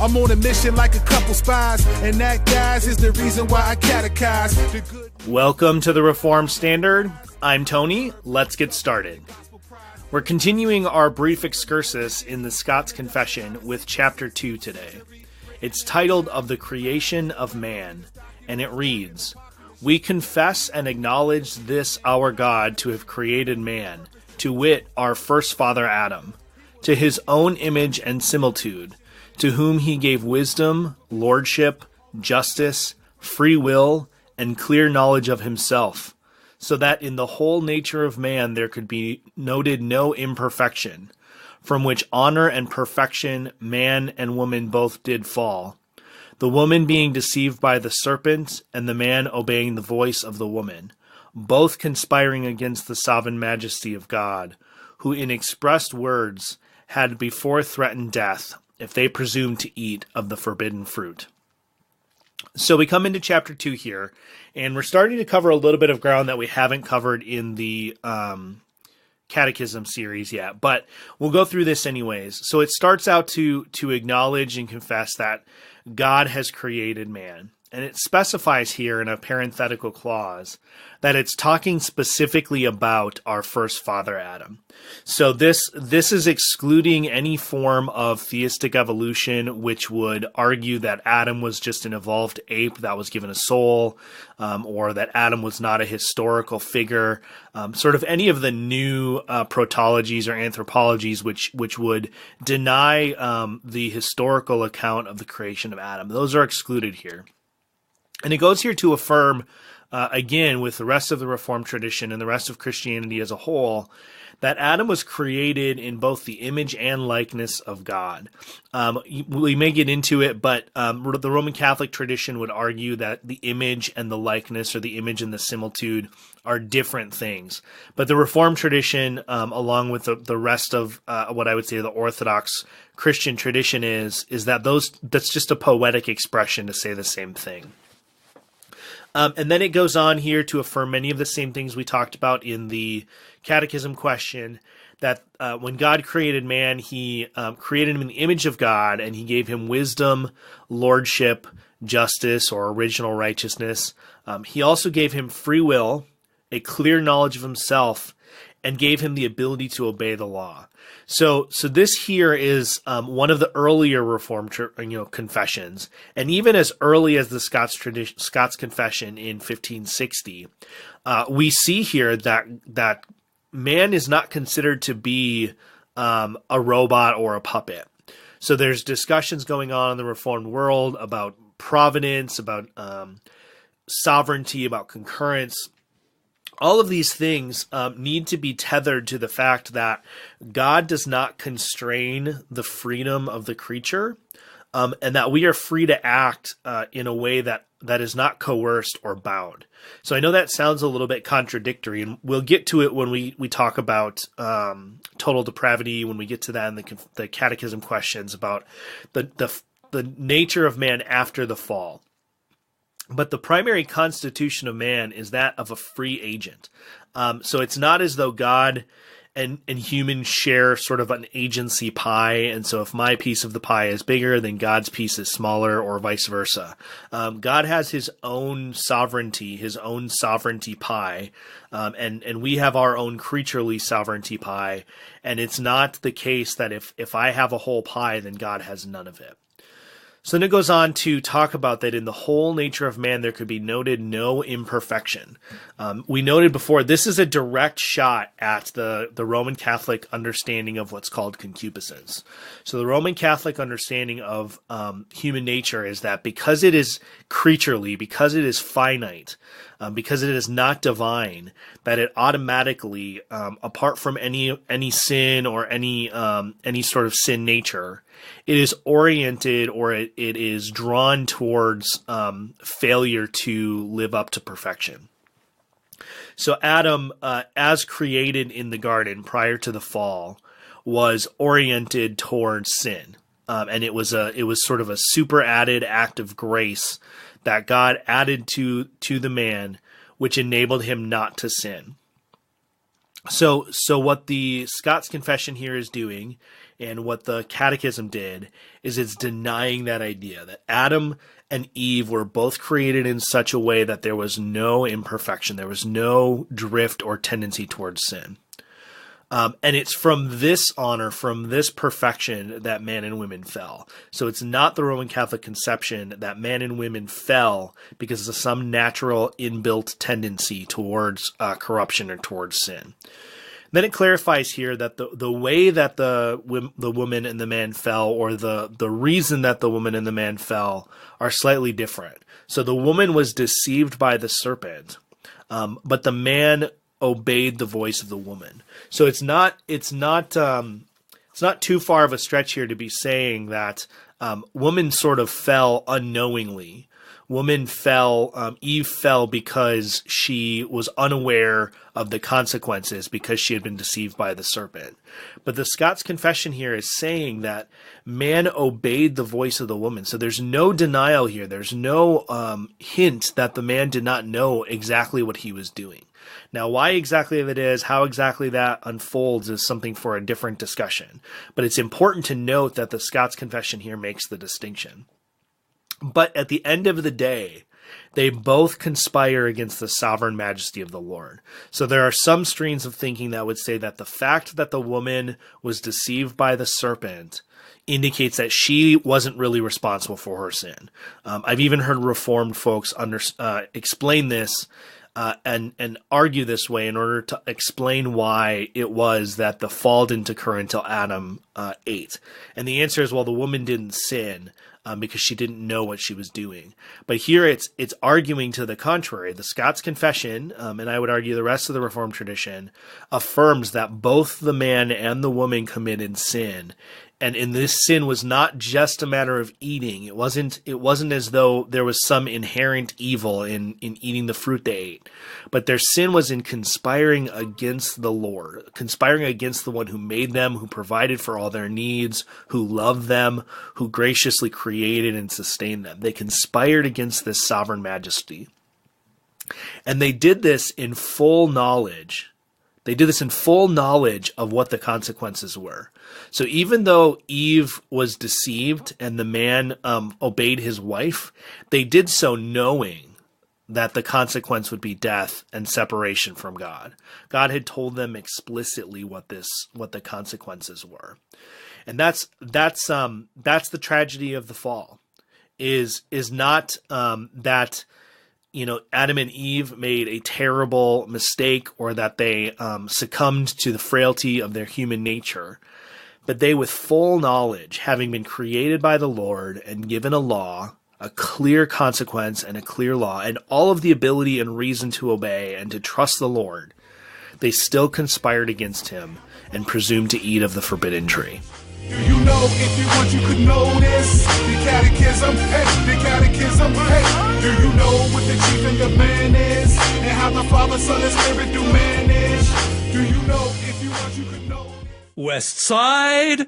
I'm on a mission like a couple spies, and that, guys, is the reason why I catechize the good. Welcome to the Reformed Standard. I'm Tony. Let's get started. We're continuing our brief excursus in the Scots Confession with chapter 2 today. It's titled Of the Creation of Man, and it reads, "We confess and acknowledge this our God to have created man, to wit, our first father Adam, to his own image and similitude, to whom he gave wisdom, lordship, justice, free will, and clear knowledge of himself, so that in the whole nature of man there could be noted no imperfection, from which honor and perfection man and woman both did fall, the woman being deceived by the serpent, and the man obeying the voice of the woman, both conspiring against the sovereign majesty of God, who in expressed words had before threatened death if they presumed to eat of the forbidden fruit." So we come into chapter 2 here, and we're starting to cover a little bit of ground that we haven't covered in the Catechism series yet, but we'll go through this anyways. So it starts out to acknowledge and confess that God has created man. And it specifies here in a parenthetical clause that it's talking specifically about our first father, Adam. So this is excluding any form of theistic evolution, which would argue that Adam was just an evolved ape that was given a soul, or that Adam was not a historical figure, sort of any of the new protologies or anthropologies which would deny the historical account of the creation of Adam. Those are excluded here. And it goes here to affirm, again, with the rest of the Reformed tradition and the rest of Christianity as a whole, that Adam was created in both the image and likeness of God. We may get into it, but the Roman Catholic tradition would argue that the image and the likeness, or the image and the similitude, are different things. But the Reformed tradition, along with the rest of what I would say the Orthodox Christian tradition is that that's just a poetic expression to say the same thing. And then it goes on here to affirm many of the same things we talked about in the Catechism question, that when God created man, he created him in the image of God, and he gave him wisdom, lordship, justice, or original righteousness. He also gave him free will, a clear knowledge of himself, and gave him the ability to obey the law. So this here is one of the earlier Reformed confessions, and even as early as the Scots Confession in 1560, we see here that man is not considered to be a robot or a puppet. So there's discussions going on in the Reformed world about providence, about sovereignty, about concurrence. All of these things need to be tethered to the fact that God does not constrain the freedom of the creature, and that we are free to act in a way that is not coerced or bound. So I know that sounds a little bit contradictory, and we'll get to it when we talk about total depravity, when we get to that in the Catechism questions about the nature of man after the fall. But the primary constitution of man is that of a free agent. So it's not as though God and humans share sort of an agency pie. And so if my piece of the pie is bigger, then God's piece is smaller, or vice versa. God has his own sovereignty pie. And we have our own creaturely sovereignty pie. And it's not the case that if I have a whole pie, then God has none of it. So then it goes on to talk about that in the whole nature of man there could be noted no imperfection. We noted before, this is a direct shot at the Roman Catholic understanding of what's called concupiscence. So the Roman Catholic understanding of human nature is that because it is creaturely, because it is finite, because it is not divine, that it automatically, apart from any sin or any sort of sin nature, it is oriented, or it is drawn towards failure to live up to perfection. So Adam, as created in the garden prior to the fall, was oriented towards sin, and it was sort of a super added act of grace that God added to the man, which enabled him not to sin. So what the Scots Confession here is doing, and what the Catechism did, is it's denying that idea that Adam and Eve were both created in such a way that there was no imperfection, there was no drift or tendency towards sin. And it's from this honor, from this perfection, that man and women fell. So it's not the Roman Catholic conception that man and women fell because of some natural inbuilt tendency towards corruption or towards sin. Then it clarifies here that the way that the woman and the man fell, or the reason that the woman and the man fell, are slightly different. So the woman was deceived by the serpent, but the man obeyed the voice of the woman. So it's not too far of a stretch here to be saying that woman sort of fell unknowingly. Eve fell because she was unaware of the consequences, because she had been deceived by the serpent. But the Scots Confession here is saying that man obeyed the voice of the woman. So there's no denial here. There's no hint that the man did not know exactly what he was doing. Now, why exactly that is, how exactly that unfolds, is something for a different discussion. But it's important to note that the Scots Confession here makes the distinction. But at the end of the day, they both conspire against the sovereign majesty of the Lord. So there are some streams of thinking that would say that the fact that the woman was deceived by the serpent indicates that she wasn't really responsible for her sin. I've even heard Reformed folks explain this and argue this way in order to explain why it was that the fall didn't occur until Adam ate. And the answer is, well, the woman didn't sin because she didn't know what she was doing. But here it's arguing to the contrary. The Scots Confession, and I would argue the rest of the Reformed tradition, affirms that both the man and the woman committed sin. And in this sin was not just a matter of eating. It wasn't as though there was some inherent evil in eating the fruit they ate. But their sin was in conspiring against the Lord, conspiring against the one who made them, who provided for all their needs, who loved them, who graciously created and sustained them. They conspired against this sovereign majesty. And they did this in full knowledge. They did this in full knowledge of what the consequences were. So even though Eve was deceived and the man obeyed his wife, they did so knowing that the consequence would be death and separation from God. God had told them explicitly what the consequences were. And that's the tragedy of the fall. Is not that Adam and Eve made a terrible mistake, or that they succumbed to the frailty of their human nature, but they, with full knowledge, having been created by the Lord and given a law, a clear consequence and a clear law, and all of the ability and reason to obey and to trust the Lord, they still conspired against him and presumed to eat of the forbidden tree. Do you know, if you want, you could know this? The catechism, hey, the catechism, hey. Do you know what the chief and the man is? And how the Father, Son, and Spirit do manage? Do you know, if you want, you could know? West Side.